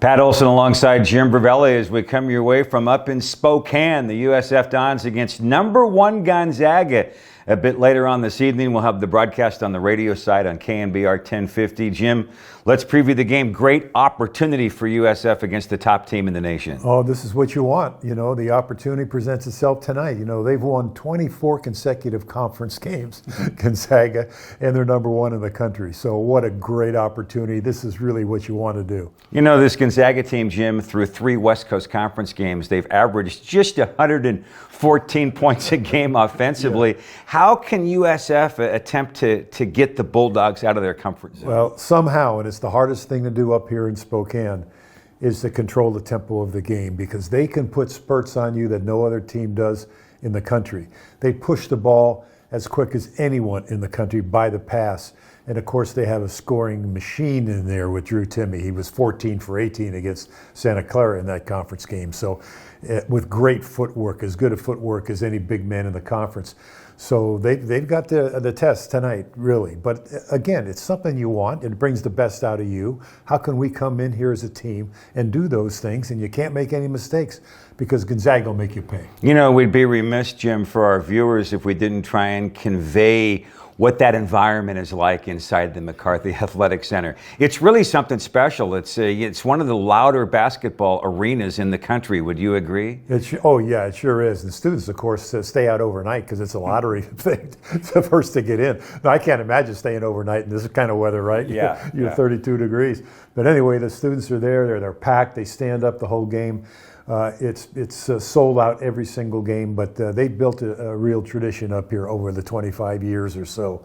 Pat Olson alongside Jim Brovelli as we come your way from up in Spokane, the USF Dons against number one Gonzaga. A bit later on this evening, we'll have the broadcast on the radio side on KNBR 1050. Jim, let's preview the game. Great opportunity for USF against the top team in the nation. Oh, this is what you want. You know, the opportunity presents itself tonight. You know, they've won 24 consecutive conference games, Gonzaga, and they're number one in the country. So what a great opportunity. This is really what you want to do. You know, this Gonzaga team, Jim, through 3 West Coast Conference games, they've averaged just 114 points a game offensively. Yeah. How can USF attempt to get the Bulldogs out of their comfort zone? Well, somehow, and it's the hardest thing to do up here in Spokane, is to control the tempo of the game, because they can put spurts on you that no other team does in the country. They push the ball as quick as anyone in the country by the pass. And of course, they have a scoring machine in there with Drew Timme. He was 14 for 18 against Santa Clara in that conference game. So with great footwork, as good a footwork as any big man in the conference. So they've got the test tonight, really. But again, it's something you want. It brings the best out of you. How can we come in here as a team and do those things? And you can't make any mistakes, because Gonzaga will make you pay. You know, we'd be remiss, Jim, for our viewers if we didn't try and convey what that environment is like inside the McCarthy Athletic Center. It's really something special. It's one of the louder basketball arenas in the country. Would you agree? Oh, yeah, it sure is. And students, of course, stay out overnight because it's a lottery thing. It's the first to get in. Now, I can't imagine staying overnight in this kind of weather, right? Yeah. You're 32 degrees. But anyway, the students are there. They're packed. They stand up the whole game. It's sold out every single game, but they built a real tradition up here over the 25 years or so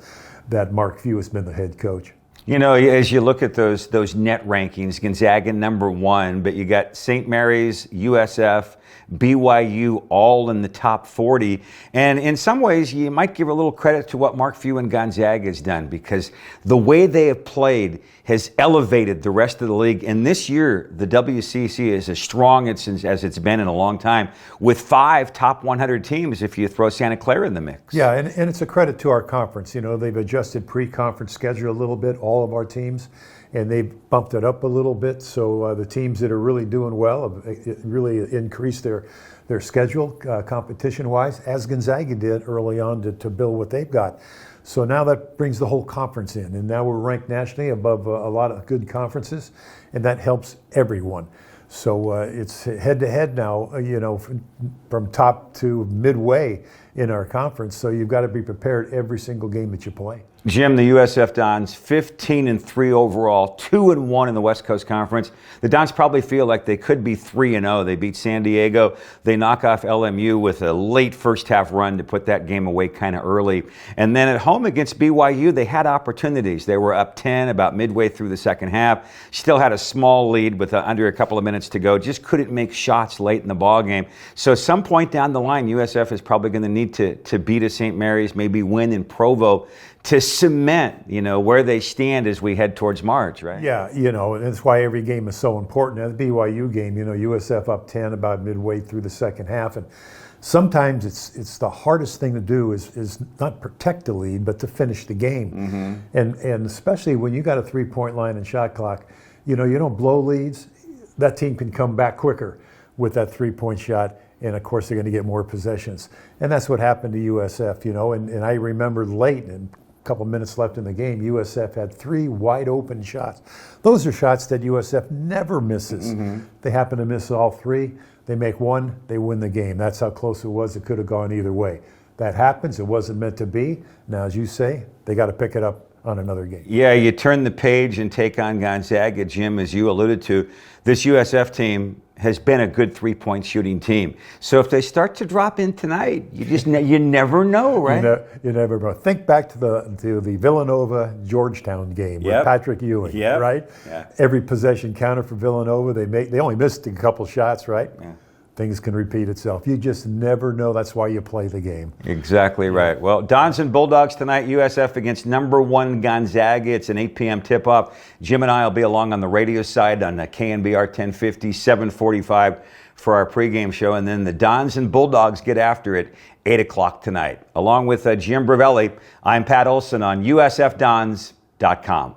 that Mark Few has been the head coach. You know, as you look at those net rankings, Gonzaga number 1, but you got St. Mary's, USF, BYU all in the top 40. And in some ways, you might give a little credit to what Mark Few and Gonzaga has done, because the way they have played has elevated the rest of the league. And this year, the WCC is as strong as it's been in a long time, with 5 top 100 teams if you throw Santa Clara in the mix. Yeah, and it's a credit to our conference. You know, they've adjusted pre-conference schedule a little bit, all of our teams, and they've bumped it up a little bit. So the teams that are really doing well have really increased their schedule competition-wise, as Gonzaga did early on to build what they've got. So now that brings the whole conference in, and now we're ranked nationally above a lot of good conferences, and that helps everyone. So it's head-to-head now, you know, from top to midway in our conference. So you've got to be prepared every single game that you play. Jim, the USF Dons, 15-3 overall, 2-1 in the West Coast Conference. The Dons probably feel like they could be 3-0. They beat San Diego. They knock off LMU with a late first half run to put that game away kind of early. And then at home against BYU, they had opportunities. They were up 10 about midway through the second half. Still had a small lead with under a couple of minutes to go. Just couldn't make shots late in the ball game. So at some point down the line, USF is probably going to need to beat a St. Mary's, maybe win in Provo, to cement, you know, where they stand as we head towards March, right? Yeah, you know, and that's why every game is so important. The BYU game, you know, USF up 10 about midway through the second half, and sometimes it's the hardest thing to do is not protect the lead, but to finish the game. Mm-hmm. And especially when you got a 3-point line and shot clock, you know, you don't blow leads, that team can come back quicker with that 3-point shot. And of course, they're going to get more possessions. And that's what happened to USF, you know, and I remember late, and couple minutes left in the game, USF had 3 wide open shots. Those are shots that USF never misses. Mm-hmm. They happen to miss all 3. They make 1, they win the game. That's how close it was. It could have gone either way. That happens. It wasn't meant to be. Now, as you say, they got to pick it up on another game. Yeah, you turn the page and take on Gonzaga, Jim, as you alluded to. This USF team has been a good 3-point shooting team. So if they start to drop in tonight, you never know, right? You never know. Think back to the Villanova Georgetown game with Patrick Ewing, right? Yeah. Every possession counted for Villanova. They only missed a couple shots, right? Yeah. Things can repeat itself. You just never know. That's why you play the game. Exactly right. Well, Dons and Bulldogs tonight, USF against number 1 Gonzaga. It's an 8 p.m. tip-off. Jim and I will be along on the radio side on KNBR 1050, 7:45 for our pregame show. And then the Dons and Bulldogs get after it 8 o'clock tonight. Along with Jim Brovelli, I'm Pat Olson on USFDons.com.